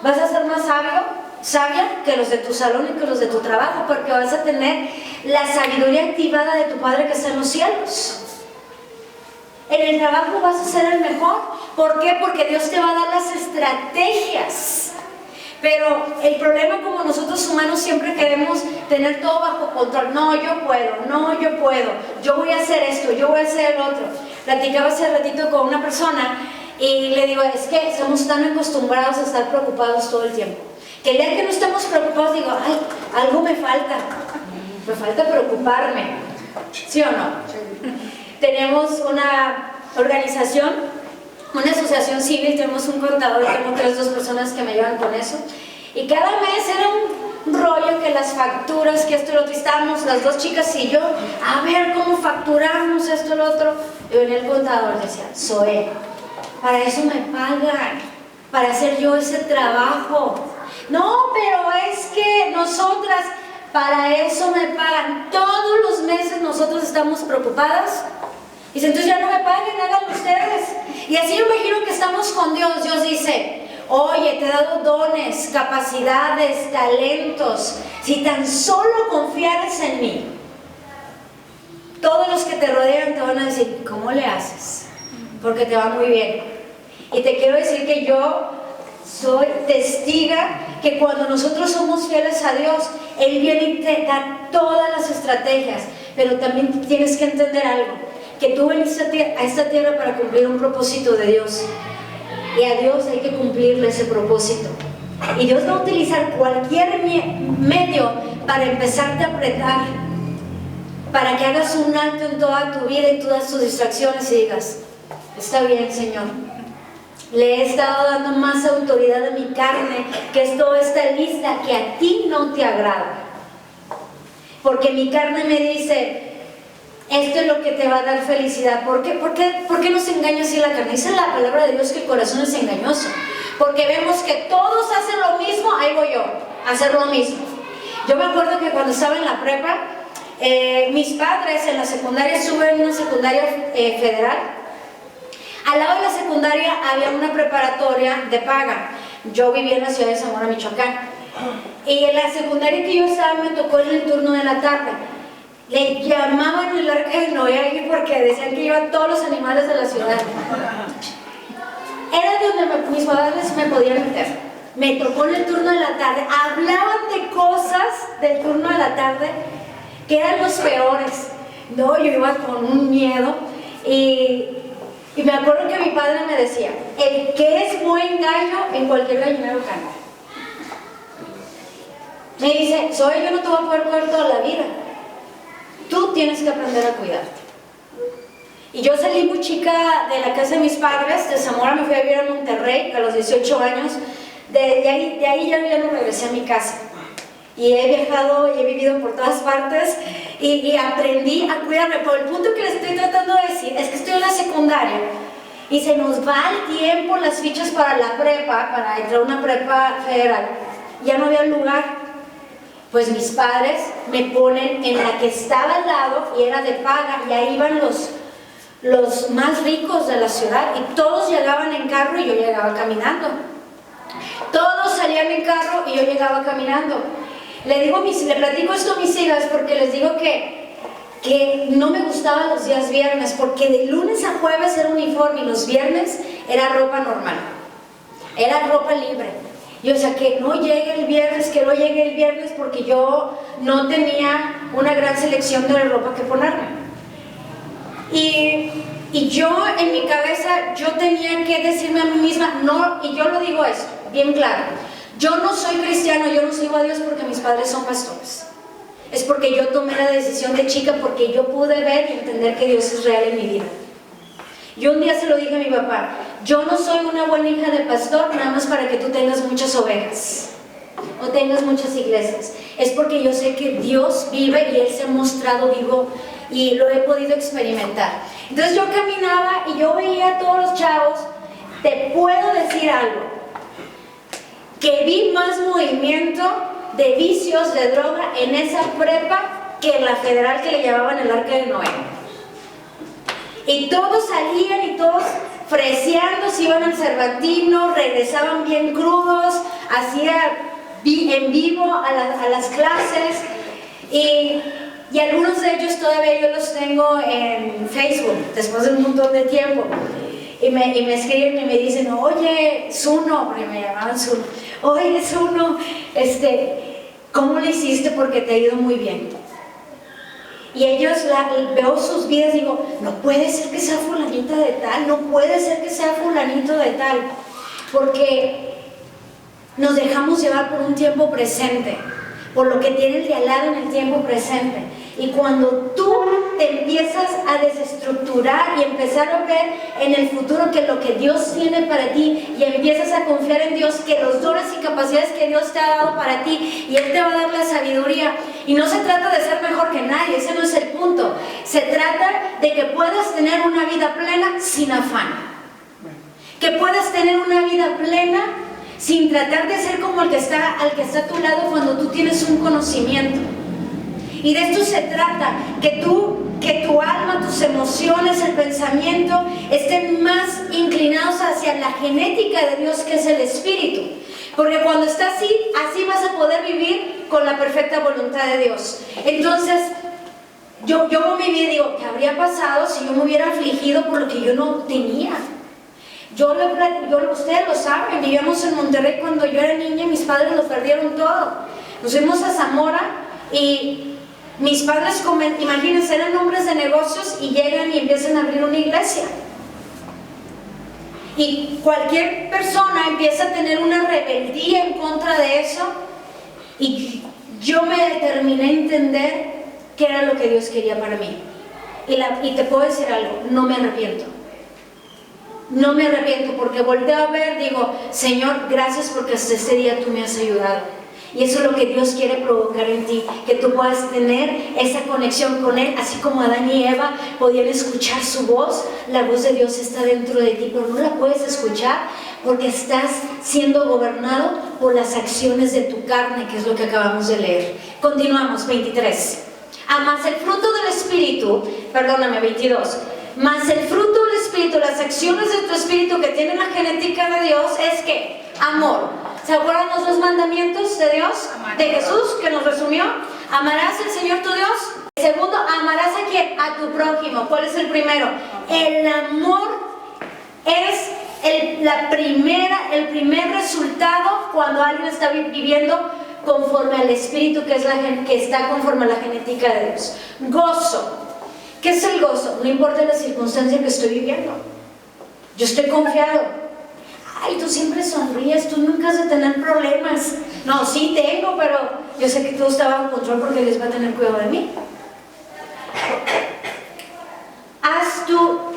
vas a ser más sabia que los de tu salón y que los de tu trabajo, porque vas a tener la sabiduría activada de tu Padre que está en los cielos. En el trabajo vas a ser el mejor. ¿Por qué? Porque Dios te va a dar las estrategias. Pero el problema, como nosotros humanos siempre queremos tener todo bajo control. No, yo puedo, yo voy a hacer esto, yo voy a hacer el otro. Platicaba hace ratito con una persona y le digo, es que estamos tan acostumbrados a estar preocupados todo el tiempo, que el día que no estamos preocupados digo, ay, algo me falta preocuparme, ¿sí o no? Tenemos una organización, una asociación civil, tenemos un contador, tengo dos personas que me llevan con eso, y cada mes era un rollo que las facturas, que esto y lo otro, estábamos las dos chicas y yo, a ver cómo facturamos esto y lo otro, y venía el contador, decía, Zoe, para eso me pagan, para hacer yo ese trabajo. No, pero es que nosotras, para eso me pagan. Todos los meses nosotros estamos preocupadas. Dice, entonces ya no me paguen, háganlo ustedes. Y así yo imagino que estamos con Dios. Dios dice, oye, te he dado dones, capacidades, talentos. Si tan solo confiaras en mí, todos los que te rodean te van a decir, ¿cómo le haces? Porque te va muy bien. Y te quiero decir que yo soy testiga que cuando nosotros somos fieles a Dios, Él viene y te da todas las estrategias. Pero también tienes que entender algo, que tú viniste a esta tierra para cumplir un propósito de Dios. Y a Dios hay que cumplirle ese propósito. Y Dios va a utilizar cualquier medio para empezarte a apretar, para que hagas un alto en toda tu vida y todas tus distracciones y digas, está bien, Señor, le he estado dando más autoridad a mi carne, que es toda esta lista que a ti no te agrada, porque mi carne me dice, esto es lo que te va a dar felicidad. ¿Por qué nos engaña así la carne? Dice la palabra de Dios que el corazón es engañoso, porque vemos que todos hacen lo mismo, ahí voy yo a hacer lo mismo. Yo me acuerdo que cuando estaba en la prepa, mis padres en la secundaria, estuve en una secundaria federal. Al lado de la secundaria había una preparatoria de paga. Yo vivía en la ciudad de Zamora, Michoacán. Y en la secundaria que yo estaba me tocó en el turno de la tarde. Le llamaban el arca de Noé ahí porque decían que iban todos los animales de la ciudad. Era donde mis padres me podían meter. Me tocó en el turno de la tarde. Hablaban de cosas del turno de la tarde que eran los peores. No, yo iba con un miedo y me acuerdo que mi padre me decía, el que es buen gallo en cualquier gallinero canta. Me dice, yo no te voy a poder cuidar toda la vida. Tú tienes que aprender a cuidarte. Y yo salí muy chica de la casa de mis padres, de Zamora me fui a vivir a Monterrey a los 18 años. De ahí ya no regresé a mi casa. Y he viajado y he vivido por todas partes y aprendí a cuidarme. Pero el punto que les estoy tratando de decir es que estoy en la secundaria y se nos va el tiempo, las fichas para la prepa, para entrar a una prepa federal. Ya no había lugar. Pues mis padres me ponen en la que estaba al lado y era de paga, y ahí iban los más ricos de la ciudad, y todos llegaban en carro y yo llegaba caminando. Todos salían en carro y yo llegaba caminando. Le platico esto a mis hijas porque les digo que no me gustaban los días viernes, porque de lunes a jueves era uniforme y los viernes era ropa normal, era ropa libre. Y o sea, que no llegue el viernes, porque yo no tenía una gran selección de ropa que ponerme. Y yo en mi cabeza, yo tenía que decirme a mí misma, no, y yo lo digo esto, bien claro, yo no soy cristiano, yo no sigo a Dios porque mis padres son pastores. Es porque yo tomé la decisión de chica, porque yo pude ver y entender que Dios es real en mi vida. Yo un día se lo dije a mi papá, yo no soy una buena hija de pastor nada más para que tú tengas muchas ovejas o tengas muchas iglesias. Es porque yo sé que Dios vive y Él se ha mostrado vivo y lo he podido experimentar. Entonces yo caminaba y yo veía a todos los chavos. Te puedo decir algo, que vi más movimiento de vicios, de droga en esa prepa que en la federal, que le llamaban el Arca de Noé. Y todos salían y todos freseando, se iban al Cervantino, regresaban bien crudos, hacía en vivo a las clases, y algunos de ellos todavía yo los tengo en Facebook después de un montón de tiempo, y me escriben y me dicen, oye Zuno, porque me llamaban Zuno, oye Zuno, ¿cómo le hiciste? Porque te ha ido muy bien. Y ellos, veo sus vidas y digo, no puede ser que sea fulanita de tal, no puede ser que sea fulanito de tal, porque nos dejamos llevar por un tiempo presente, por lo que tiene el de al lado en el tiempo presente. Y cuando tú te empiezas a desestructurar y empezar a ver en el futuro que lo que Dios tiene para ti, y empiezas a confiar en Dios, que los dones y capacidades que Dios te ha dado para ti, y Él te va a dar la sabiduría. Y no se trata de ser mejor que nadie, ese no es el punto. Se trata de que puedas tener una vida plena sin afán, que puedas tener una vida plena sin tratar de ser como al que está a tu lado cuando tú tienes un conocimiento. Y de esto se trata, que tu alma, tus emociones, el pensamiento estén más inclinados hacia la genética de Dios, que es el Espíritu. Porque cuando estás así vas a poder vivir con la perfecta voluntad de Dios. Entonces, yo con mi vida digo, ¿qué habría pasado si yo me hubiera afligido por lo que yo no tenía? Ustedes lo saben, vivíamos en Monterrey cuando yo era niña y mis padres lo perdieron todo. Nos fuimos a Zamora y mis padres, imagínense, eran hombres de negocios y llegan y empiezan a abrir una iglesia. Y cualquier persona empieza a tener una rebeldía en contra de eso, y yo me determiné a entender qué era lo que Dios quería para mí. Y te puedo decir algo, no me arrepiento. No me arrepiento, porque volteo a ver, digo, Señor, gracias porque hasta este día tú me has ayudado. Y eso es lo que Dios quiere provocar en ti, que tú puedas tener esa conexión con Él, así como Adán y Eva podían escuchar su voz. La voz de Dios está dentro de ti, pero no la puedes escuchar porque estás siendo gobernado por las acciones de tu carne, que es lo que acabamos de leer. Continuamos, 23. Mas el fruto del Espíritu, 22. Mas el fruto del Espíritu, las acciones de tu Espíritu que tienen la genética de Dios, es que amor. ¿Se acuerdan los 2 mandamientos de Dios? De Jesús, que nos resumió. Amarás al Señor tu Dios. El segundo, amarás a quién? A tu prójimo. ¿Cuál es el primero? El amor es el primer resultado cuando alguien está viviendo conforme al Espíritu, que está conforme a la genética de Dios. Gozo. ¿Qué es el gozo? No importa la circunstancia que estoy viviendo, yo estoy confiado. Ay, tú siempre sonríes, tú nunca has de tener problemas. No, sí tengo, pero yo sé que todo está bajo control porque Dios va a tener cuidado de mí. Haz tu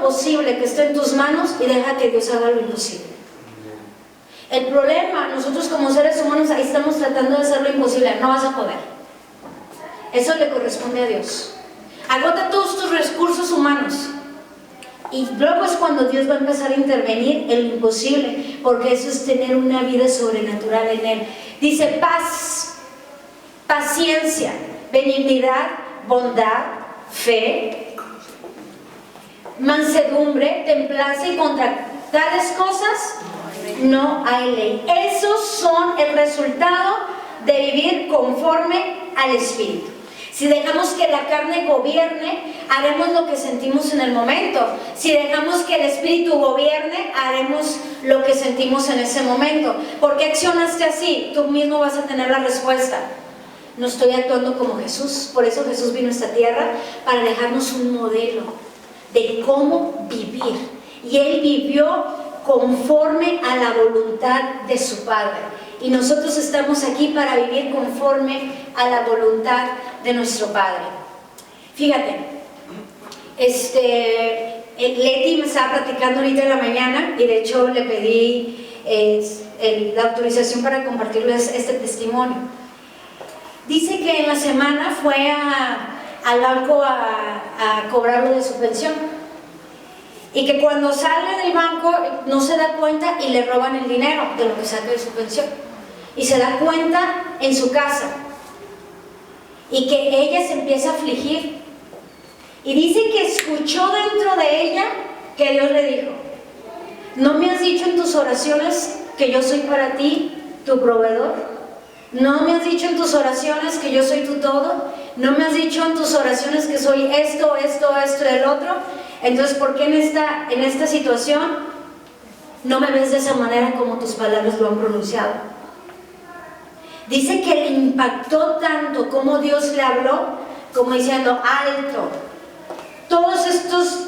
lo posible que esté en tus manos y deja que Dios haga lo imposible. El problema, nosotros como seres humanos ahí estamos tratando de hacer lo imposible. No vas a poder. Eso le corresponde a Dios. Agota todos tus recursos humanos. Y luego es cuando Dios va a empezar a intervenir en lo imposible, porque eso es tener una vida sobrenatural en Él. Dice paz, paciencia, benignidad, bondad, fe, mansedumbre, templanza, y contra tales cosas no hay ley. Esos son el resultado de vivir conforme al Espíritu. Si dejamos que la carne gobierne, haremos lo que sentimos en el momento. Si dejamos que el Espíritu gobierne, haremos lo que sentimos en ese momento. ¿Por qué accionaste así? Tú mismo vas a tener la respuesta. No estoy actuando como Jesús. Por eso Jesús vino a esta tierra, para dejarnos un modelo de cómo vivir. Y Él vivió conforme a la voluntad de su Padre. Y nosotros estamos aquí para vivir conforme a la voluntad de nuestro Padre. Fíjate, Leti me estaba platicando ahorita en la mañana, y de hecho le pedí la autorización para compartirles este testimonio. Dice que en la semana fue al banco a cobrarlo de su pensión, y que cuando sale del banco no se da cuenta y le roban el dinero de lo que saca de su pensión, y se da cuenta en su casa, y que ella se empieza a afligir, y dice que escuchó dentro de ella que Dios le dijo: ¿no me has dicho en tus oraciones que yo soy para ti tu proveedor? ¿No me has dicho en tus oraciones que yo soy tu todo? ¿No me has dicho en tus oraciones que soy esto y el otro? Entonces, ¿por qué en esta situación no me ves de esa manera como tus palabras lo han pronunciado? Dice que le impactó tanto como Dios le habló, como diciendo: alto, todos estos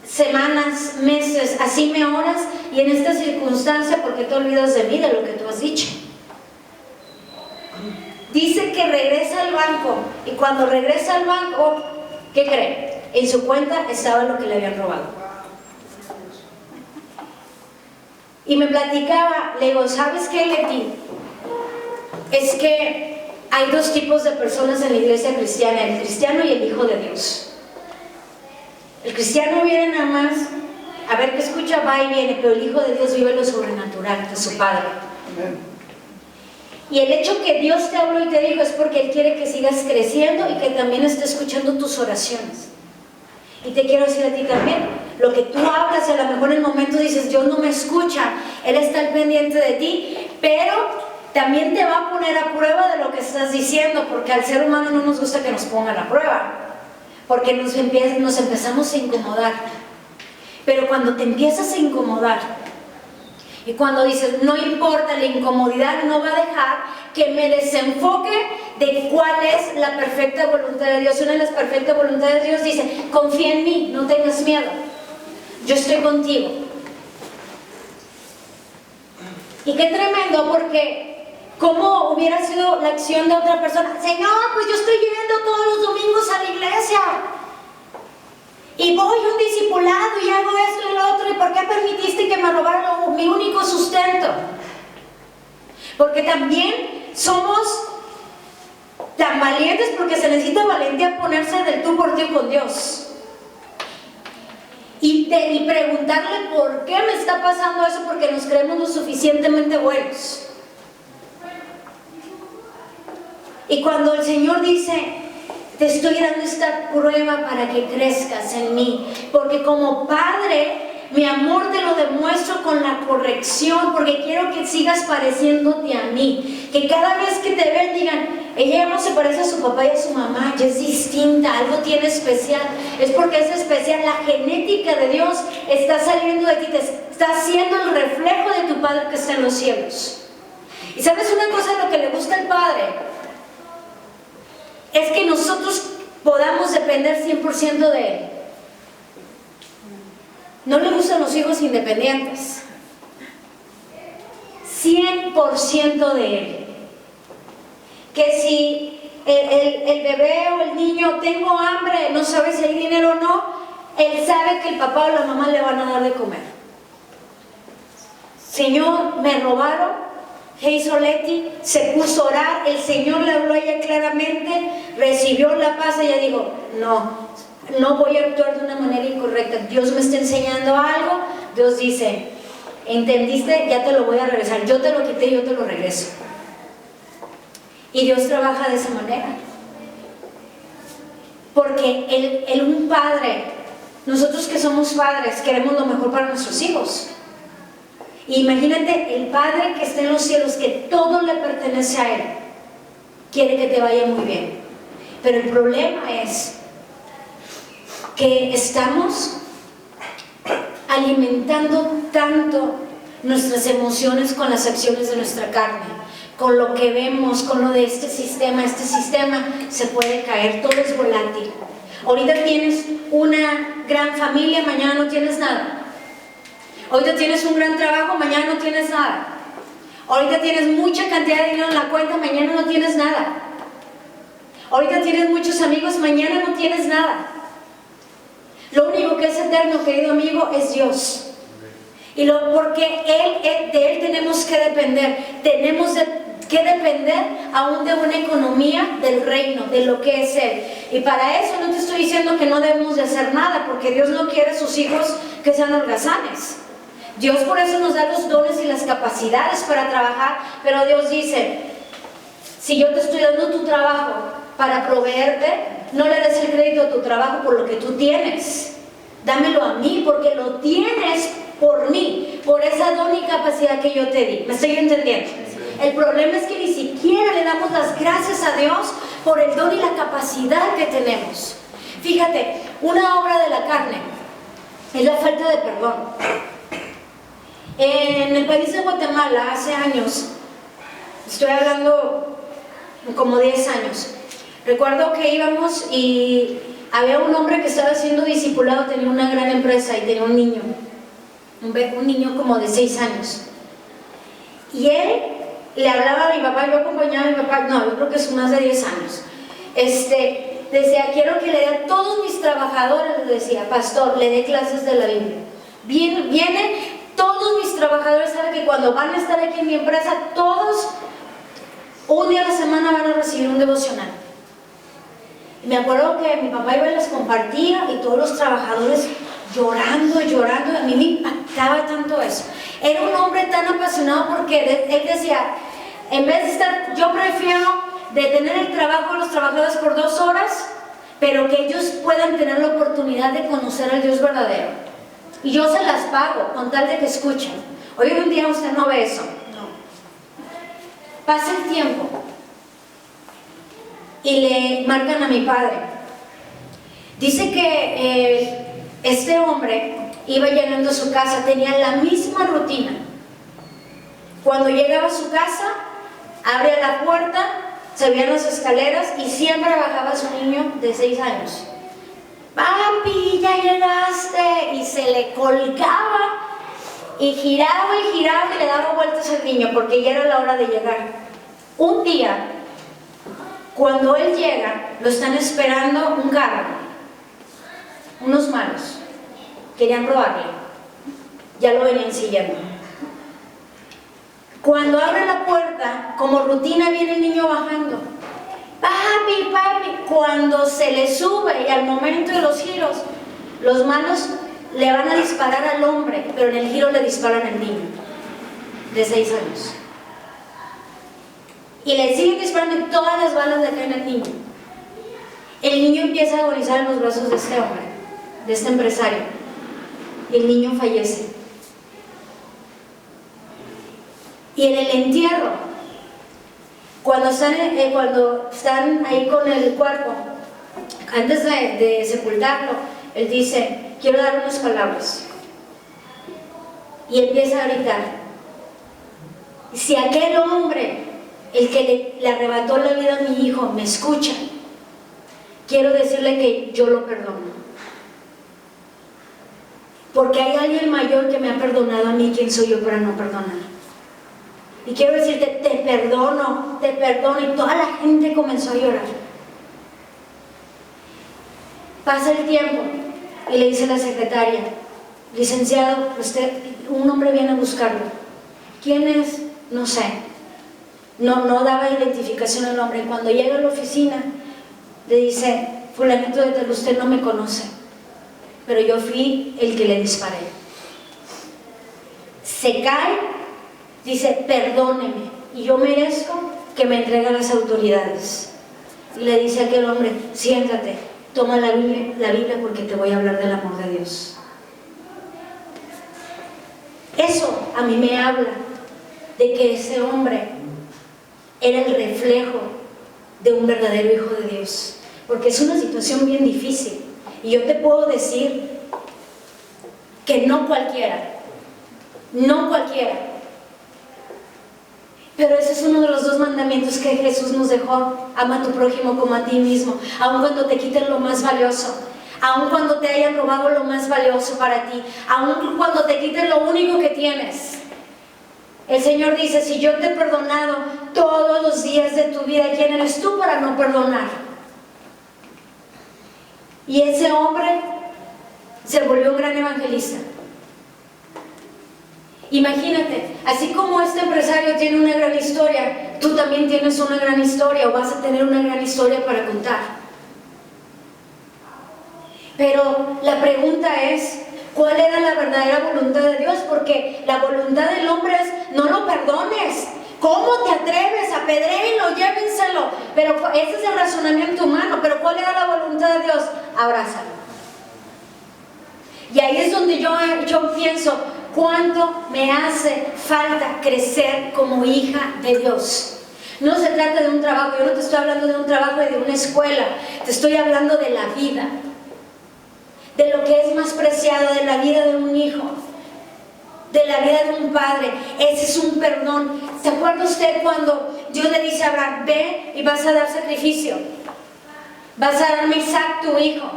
semanas, meses, así me oras, y en esta circunstancia, ¿por qué te olvidas de mí, de lo que tú has dicho? Dice que regresa al banco, y cuando regresa al banco, ¿qué cree? En su cuenta estaba lo que le habían robado. Y me platicaba, le digo: ¿sabes qué, Leti? Es que hay dos tipos de personas en la iglesia cristiana: el cristiano y el hijo de Dios. El cristiano viene nada más a ver qué escucha, va y viene, pero el hijo de Dios vive lo sobrenatural de su Padre. Amén. Y el hecho que Dios te habló y te dijo es porque Él quiere que sigas creciendo y que también esté escuchando tus oraciones. Y te quiero decir a ti también, lo que tú hablas, y a lo mejor en el momento dices: Dios no me escucha, Él está al pendiente de ti, pero también te va a poner a prueba de lo que estás diciendo, porque al ser humano no nos gusta que nos pongan a prueba, porque nos empezamos a incomodar. Pero cuando te empiezas a incomodar, y cuando dices: no importa, la incomodidad no va a dejar que me desenfoque de cuál es la perfecta voluntad de Dios. Una de las perfectas voluntades de Dios dice: confía en mí, no tengas miedo, yo estoy contigo. Y qué tremendo, porque ¿cómo hubiera sido la acción de otra persona? Señor, pues yo estoy yendo todos los domingos a la iglesia, y voy a un discipulado y hago esto y lo otro, ¿y por qué permitiste que me robaran mi único sustento? Porque también somos tan valientes, porque se necesita valentía ponerse del tú por tú con Dios. Y preguntarle por qué me está pasando eso, porque nos creemos lo suficientemente buenos. Y cuando el Señor dice: te estoy dando esta prueba para que crezcas en mí, porque como Padre mi amor te lo demuestro con la corrección, porque quiero que sigas pareciéndote a mí, que cada vez que te ven digan: ella no se parece a su papá y a su mamá, ella es distinta, algo tiene especial. Es porque es especial, la genética de Dios está saliendo de ti, te está haciendo el reflejo de tu Padre que está en los cielos. Y ¿sabes una cosa? Lo que le gusta al Padre es que nosotros podamos depender 100% de Él. No le gustan los hijos independientes. 100% de Él. Que si el bebé o el niño: tengo hambre, no sabe si hay dinero o no, él sabe que el papá o la mamá le van a dar de comer. Señor, me robaron. ¿Qué hizo Leti? Se puso a orar, el Señor le habló a ella claramente, recibió la paz y ella dijo, no voy a actuar de una manera incorrecta. Dios me está enseñando algo. Dios dice, ¿entendiste? Ya te lo voy a regresar. Yo te lo quité, yo te lo regreso. Y Dios trabaja de esa manera. Porque un padre, nosotros que somos padres, queremos lo mejor para nuestros hijos. Imagínate el Padre que está en los cielos, que todo le pertenece a Él, quiere que te vaya muy bien. Pero el problema es que estamos alimentando tanto nuestras emociones con las acciones de nuestra carne, con lo que vemos, con lo de este sistema se puede caer, todo es volátil. Ahorita tienes una gran familia, mañana no tienes nada. Ahorita tienes un gran trabajo, mañana no tienes nada. Ahorita tienes mucha cantidad de dinero en la cuenta, mañana no tienes nada. Ahorita tienes muchos amigos, mañana no tienes nada. Lo único que es eterno, querido amigo, es Dios. Porque de Él tenemos que depender. Tenemos que depender aún de una economía del reino, de lo que es Él. Y para eso no te estoy diciendo que no debemos de hacer nada, porque Dios no quiere a sus hijos que sean holgazanes. Dios por eso nos da los dones y las capacidades para trabajar, pero Dios dice, si yo te estoy dando tu trabajo para proveerte, no le des el crédito a tu trabajo por lo que tú tienes. Dámelo a mí, porque lo tienes por mí, por esa don y capacidad que yo te di. ¿Me estoy entendiendo? El problema es que ni siquiera le damos las gracias a Dios por el don y la capacidad que tenemos. Fíjate, una obra de la carne es la falta de perdón. En el país de Guatemala, hace años, estoy hablando como 10 años, recuerdo que íbamos y había un hombre que estaba siendo discipulado, tenía una gran empresa y tenía un niño como de 6 años. Y él le hablaba a mi papá, yo acompañaba a mi papá, no, yo creo que es más de 10 años. Decía, quiero que le dé a todos mis trabajadores, le decía, pastor, le dé clases de la Biblia. Vienen todos mis trabajadores, saben que cuando van a estar aquí en mi empresa, todos, un día a la semana van a recibir un devocional. Y me acuerdo que mi papá iba y les compartía y todos los trabajadores llorando, a mí me impactaba tanto eso. Era un hombre tan apasionado porque él decía, en vez de estar, yo prefiero detener el trabajo de los trabajadores por 2 horas, pero que ellos puedan tener la oportunidad de conocer al Dios verdadero. Y yo se las pago con tal de que escuchen. Hoy en día usted no ve eso. No. Pasa el tiempo y le marcan a mi padre. Dice que este hombre iba llegando a su casa, tenía la misma rutina. Cuando llegaba a su casa, abría la puerta, subían las escaleras y siempre bajaba su niño de 6 años. Papi, ya llegaste, y se le colgaba y giraba y le daba vueltas al niño porque ya era la hora de llegar. Un día, cuando él llega, lo están esperando un carro, unos malos, querían robarle, ya lo venían siguiendo. Cuando abre la puerta, como rutina, viene el niño bajando. Papi, cuando se le sube y al momento de los giros, los malos le van a disparar al hombre, pero en el giro le disparan al niño de 6 años. Y le siguen disparando y todas las balas le caen al niño. El niño empieza a agonizar en los brazos de este hombre, de este empresario, y el niño fallece. Y en el entierro, cuando están ahí con el cuerpo, antes de sepultarlo, él dice, quiero dar unas palabras. Y empieza a gritar, si aquel hombre, el que le arrebató la vida a mi hijo, me escucha, quiero decirle que yo lo perdono. Porque hay alguien mayor que me ha perdonado a mí, ¿quién soy yo para no perdonar? Y quiero decirte, te perdono, y toda la gente comenzó a llorar. Pasa el tiempo, Y le dice la secretaria: licenciado, un hombre viene a buscarlo. ¿Quién es? No sé. No daba identificación al hombre. Cuando llega a la oficina, le dice: fulanito de tal, usted no me conoce, pero yo fui el que le disparé. Se cae, dice: perdóneme, y yo merezco que me entregue a las autoridades. Y le dice a aquel hombre: siéntate, toma la Biblia porque te voy a hablar del amor de Dios. Eso a mí me habla de que ese hombre era el reflejo de un verdadero hijo de Dios, porque es una situación bien difícil, y yo te puedo decir que no cualquiera, pero ese es uno de los 2 mandamientos que Jesús nos dejó: ama a tu prójimo como a ti mismo, aun cuando te quiten lo más valioso, aun cuando te hayan robado lo más valioso para ti, aun cuando te quiten lo único que tienes. El Señor dice: si yo te he perdonado todos los días de tu vida, ¿quién eres tú para no perdonar? Y ese hombre se volvió un gran evangelista. Imagínate, así como este empresario tiene una gran historia, tú también tienes una gran historia, o vas a tener una gran historia para contar. Pero la pregunta es: ¿cuál era la verdadera voluntad de Dios? Porque la voluntad del hombre es: no lo perdones. ¿Cómo te atreves? Apedréenlo, llévenselo. Pero ese es el razonamiento humano. Pero ¿cuál era la voluntad de Dios? Abrázalo. Y ahí es donde yo pienso: ¿cuánto me hace falta crecer como hija de Dios? No se trata de un trabajo. Yo no te estoy hablando de un trabajo y de una escuela. Te estoy hablando de la vida, de lo que es más preciado, de la vida de un hijo, de la vida de un padre. Ese es un perdón. ¿Se acuerda usted cuando Dios le dice a Abraham: ve y vas a dar sacrificio, vas a darme Isaac tu hijo?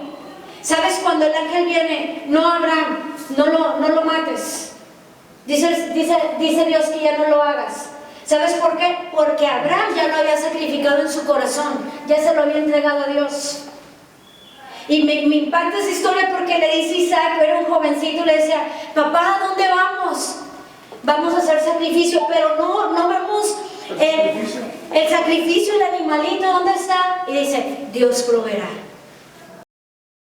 ¿Sabes? Cuando el ángel viene: no, Abraham, no lo mates. Dice Dios que ya no lo hagas. ¿Sabes por qué? Porque Abraham ya lo había sacrificado en su corazón, ya se lo había entregado a Dios. Y me impacta esa historia porque le dice Isaac, era un jovencito, le decía: papá, ¿a dónde vamos? Vamos a hacer sacrificio, pero no vemos el sacrificio, el animalito, ¿dónde está? Y dice: Dios proveerá.